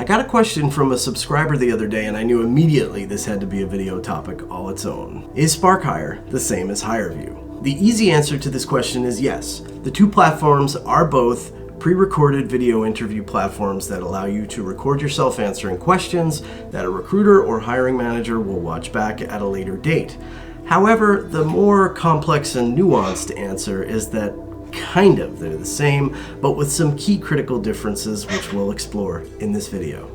got a question from a subscriber the other day and I knew immediately this had to be a video topic all its own. Is Spark Hire the same as Hirevue? The easy answer to this question is yes. The two platforms are both pre-recorded video interview platforms that allow you to record yourself answering questions that a recruiter or hiring manager will watch back at a later date. However, the more complex and nuanced answer is that they're the same, but with some key critical differences which we'll explore in this video.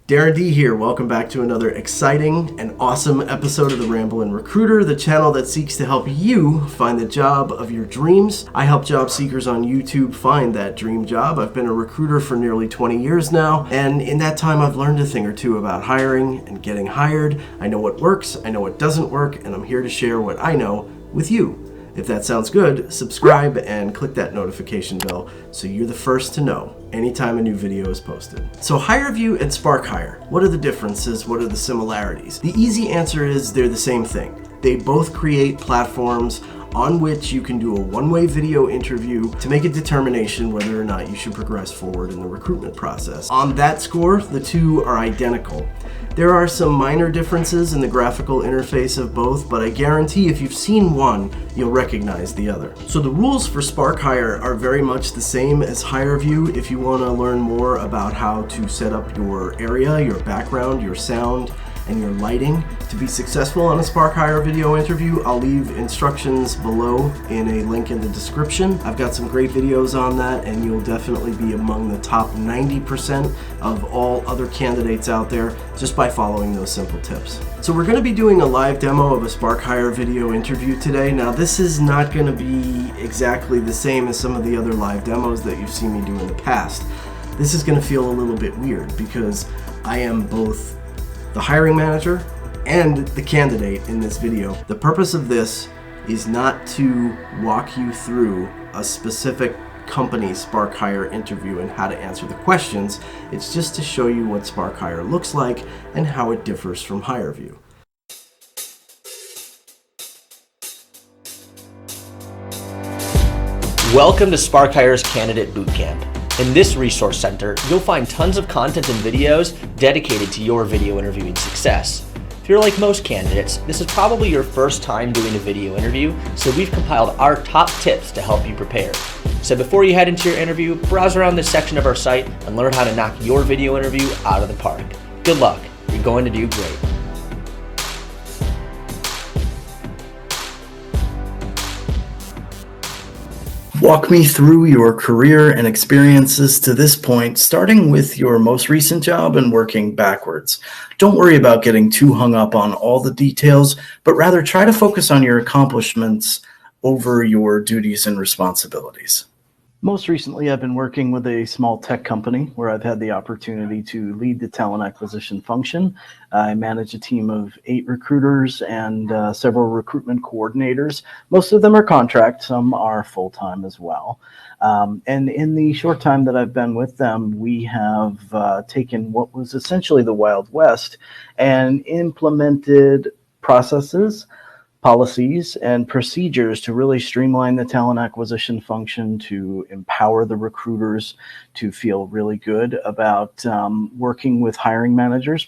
Darren D here. Welcome back to another exciting and awesome episode of the Ramblin' Recruiter, the channel that seeks to help you find the job of your dreams. I help job seekers on YouTube find that dream job. I've been a recruiter for nearly 20 years now, and in that time I've learned a thing or two about hiring and getting hired. I know what works, I know what doesn't work, and I'm here to share what I know with you. If that sounds good, subscribe and click that notification bell so you're the first to know anytime a new video is posted. So Hirevue and Spark Hire, what are the differences? What are the similarities? The easy answer is they're the same thing. They both create platforms on which you can do a one-way video interview to make a determination whether or not you should progress forward in the recruitment process. On that score, the two are identical. There are some minor differences in the graphical interface of both, but I guarantee if you've seen one, you'll recognize the other. So the rules for Spark Hire are very much the same as Hirevue. If you want to learn more about how to set up your area, your background, your sound, and your lighting to be successful on a Spark Hire video interview, I'll leave instructions below in a link in the description. I've got some great videos on that, and you'll definitely be among the top 90% of all other candidates out there just by following those simple tips. So we're going to be doing a live demo of a Spark Hire video interview today. Now this is not going to be exactly the same as some of the other live demos that you've seen me do in the past. This is going to feel a little bit weird because I am both the hiring manager and the candidate in this video. The purpose of this is not to walk you through a specific company's Spark Hire interview and how to answer the questions. It's just to show you what Spark Hire looks like and how it differs from Hirevue. Welcome to Spark Hire's Candidate Bootcamp. In this resource center, you'll find tons of content and videos dedicated to your video interviewing success. If you're like most candidates, this is probably your first time doing a video interview, so we've compiled our top tips to help you prepare. So before you head into your interview, browse around this section of our site and learn how to knock your video interview out of the park. Good luck, you're going to do great. Walk me through your career and experiences to this point, starting with your most recent job and working backwards. Don't worry about getting too hung up on all the details, but rather try to focus on your accomplishments over your duties and responsibilities. Most recently, I've been working with a small tech company where I've had the opportunity to lead the talent acquisition function. I manage a team of 8 recruiters and several recruitment coordinators. Most of them are contract, some are full-time as well. And in the short time that I've been with them, we have taken what was essentially the Wild West and implemented processes, policies, and procedures to really streamline the talent acquisition function, to empower the recruiters to feel really good about working with hiring managers,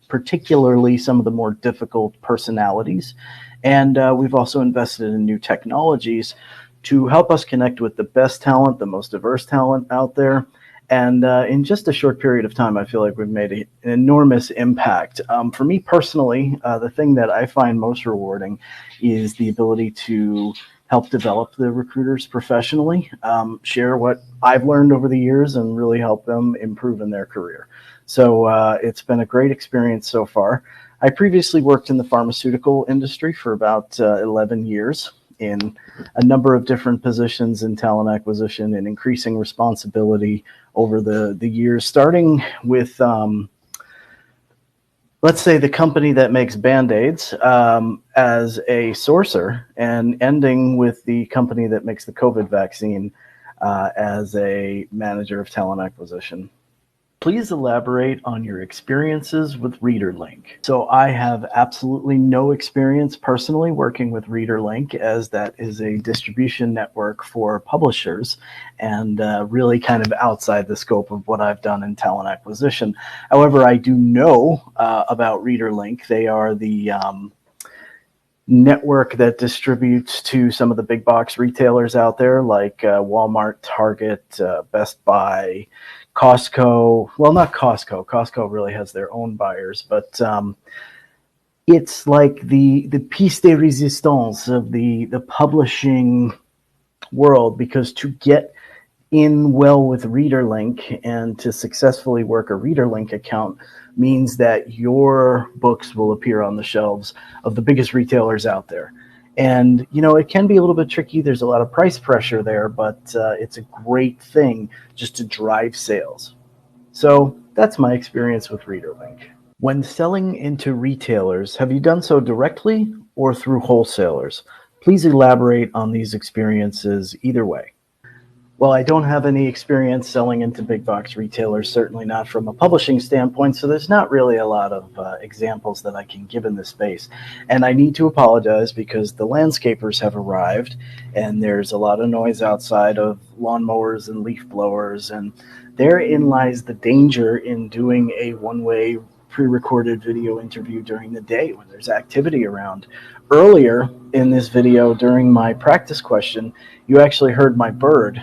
particularly some of the more difficult personalities. And we've also invested in new technologies to help us connect with the best talent, the most diverse talent out there. And in just a short period of time, I feel like we've made an enormous impact. For me personally, the thing that I find most rewarding is the ability to help develop the recruiters professionally, share what I've learned over the years, and really help them improve in their career. So it's been a great experience so far. I previously worked in the pharmaceutical industry for about 11 years. In a number of different positions in talent acquisition and increasing responsibility over the years, starting with, let's say, the company that makes Band-Aids as a sourcer, and ending with the company that makes the COVID vaccine as a manager of talent acquisition. Please elaborate on your experiences with ReaderLink. So I have absolutely no experience personally working with ReaderLink, as that is a distribution network for publishers and really kind of outside the scope of what I've done in talent acquisition. However, I do know about ReaderLink. They are the network that distributes to some of the big box retailers out there like Walmart, Target, Best Buy, Costco. Well, not Costco. Costco really has their own buyers, but it's like the piece de resistance of the publishing world, because to get in well with ReaderLink and to successfully work a ReaderLink account means that your books will appear on the shelves of the biggest retailers out there. And, you know, it can be a little bit tricky. There's a lot of price pressure there, but it's a great thing just to drive sales. So that's my experience with ReaderLink. When selling into retailers, have you done so directly or through wholesalers? Please elaborate on these experiences either way. Well, I don't have any experience selling into big box retailers, certainly not from a publishing standpoint, so there's not really a lot of examples that I can give in this space. And I need to apologize because the landscapers have arrived, and there's a lot of noise outside of lawnmowers and leaf blowers, and therein lies the danger in doing a one-way pre-recorded video interview during the day when there's activity around. Earlier in this video, during my practice question, you actually heard my bird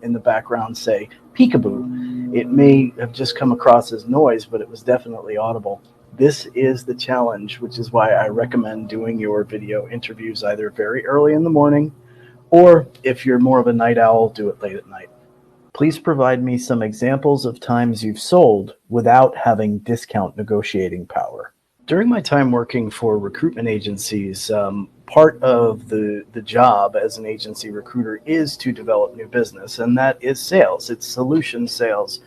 in the background say peekaboo. It may have just come across as noise, but it was definitely audible. This is the challenge, which is why I recommend doing your video interviews either very early in the morning, or if you're more of a night owl, do it late at night. Please provide me some examples of times you've sold without having discount negotiating power. During my time working for recruitment agencies, part of the job as an agency recruiter is to develop new business, and that is sales. It's solution sales.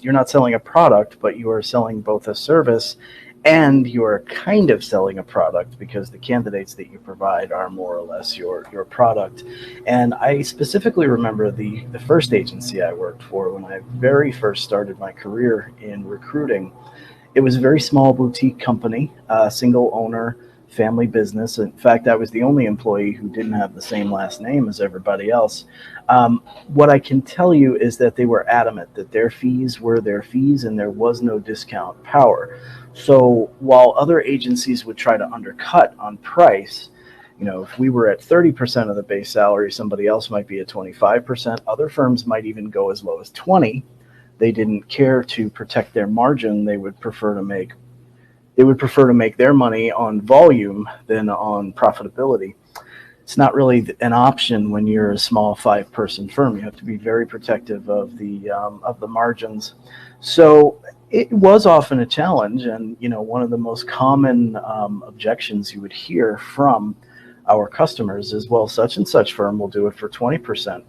You're not selling a product, but you are selling both a service and you are kind of selling a product, because the candidates that you provide are more or less your product. And I specifically remember the first agency I worked for when I very first started my career in recruiting. It was a very small boutique company, single owner, family business. In fact, I was the only employee who didn't have the same last name as everybody else. What I can tell you is that they were adamant that their fees were their fees and there was no discount power. So while other agencies would try to undercut on price, you know, if we were at 30% of the base salary, somebody else might be at 25%. Other firms might even go as low as 20%. They didn't care to protect their margin. They would prefer to make their money on volume than on profitability. It's not really an option when you're a small 5-person firm. You have to be very protective of the margins. So it was often a challenge, and you know, one of the most common objections you would hear from our customers is, well, such and such firm will do it for 20%.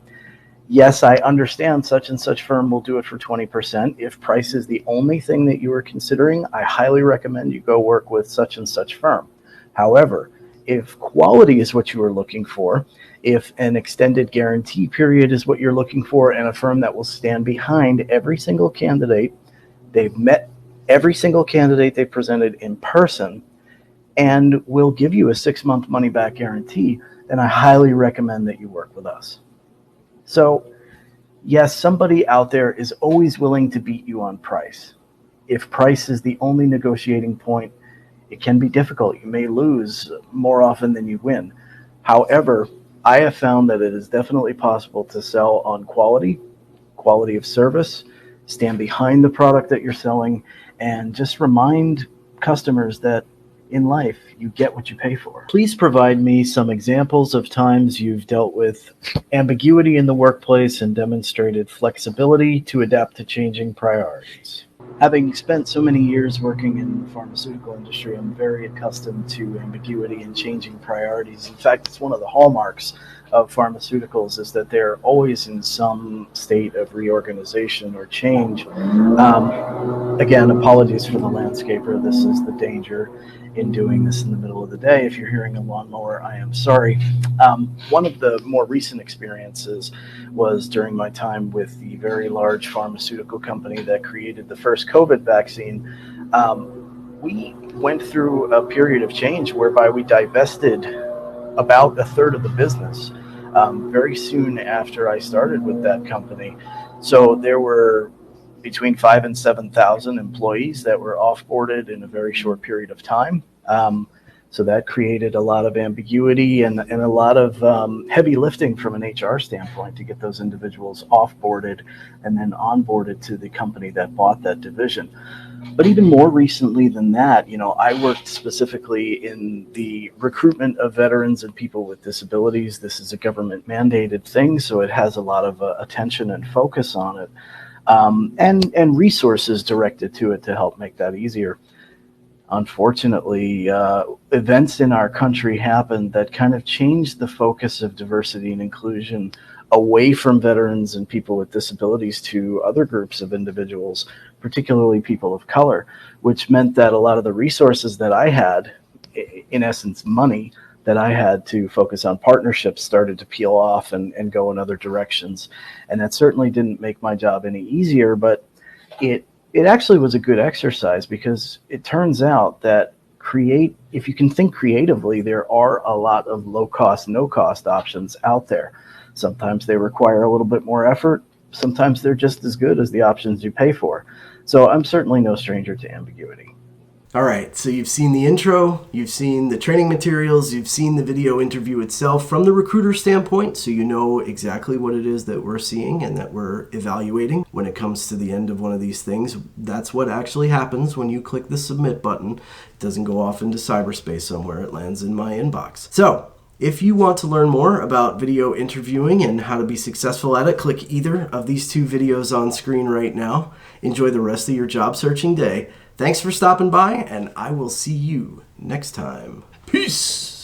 Yes, I understand such and such firm will do it for 20%. If price is the only thing that you are considering, I highly recommend you go work with such and such firm. However, if quality is what you are looking for, if an extended guarantee period is what you're looking for, and a firm that will stand behind every single candidate, they've met every single candidate they presented in person, and will give you a 6-month money-back guarantee, then I highly recommend that you work with us. So, yes, somebody out there is always willing to beat you on price. If price is the only negotiating point, it can be difficult. You may lose more often than you win. However, I have found that it is definitely possible to sell on quality of service, stand behind the product that you're selling, and just remind customers that in life, you get what you pay for. Please provide me some examples of times you've dealt with ambiguity in the workplace and demonstrated flexibility to adapt to changing priorities. Having spent so many years working in the pharmaceutical industry, I'm very accustomed to ambiguity and changing priorities. In fact, it's one of the hallmarks of pharmaceuticals is that they're always in some state of reorganization or change. Again, apologies for the landscaper. This is the danger in doing this in the middle of the day. If you're hearing a lawnmower, I am sorry. One of the more recent experiences was during my time with the very large pharmaceutical company that created the first COVID vaccine. We went through a period of change whereby we divested about a third of the business very soon after I started with that company. So there were between 5,000 and 7,000 employees that were off-boarded in a very short period of time. So that created a lot of ambiguity and a lot of heavy lifting from an HR standpoint to get those individuals off-boarded and then onboarded to the company that bought that division. But even more recently than that, I worked specifically in the recruitment of veterans and people with disabilities. This is a government mandated thing, so it has a lot of attention and focus on it, and resources directed to it to help make that easier. Unfortunately, events in our country happened that kind of changed the focus of diversity and inclusion away from veterans and people with disabilities to other groups of individuals, particularly people of color, which meant that a lot of the resources that I had, in essence, money that I had to focus on partnerships, started to peel off and go in other directions. And that certainly didn't make my job any easier, but it actually was a good exercise, because it turns out that if you can think creatively, there are a lot of low cost, no cost options out there. Sometimes they require a little bit more effort. Sometimes they're just as good as the options you pay for. So I'm certainly no stranger to ambiguity. All right, so you've seen the intro, you've seen the training materials, you've seen the video interview itself from the recruiter standpoint, so you know exactly what it is that we're seeing and that we're evaluating when it comes to the end of one of these things. That's what actually happens when you click the submit button. It doesn't go off into cyberspace somewhere, it lands in my inbox. So, if you want to learn more about video interviewing and how to be successful at it, click either of these two videos on screen right now. Enjoy the rest of your job searching day. Thanks for stopping by, and I will see you next time. Peace!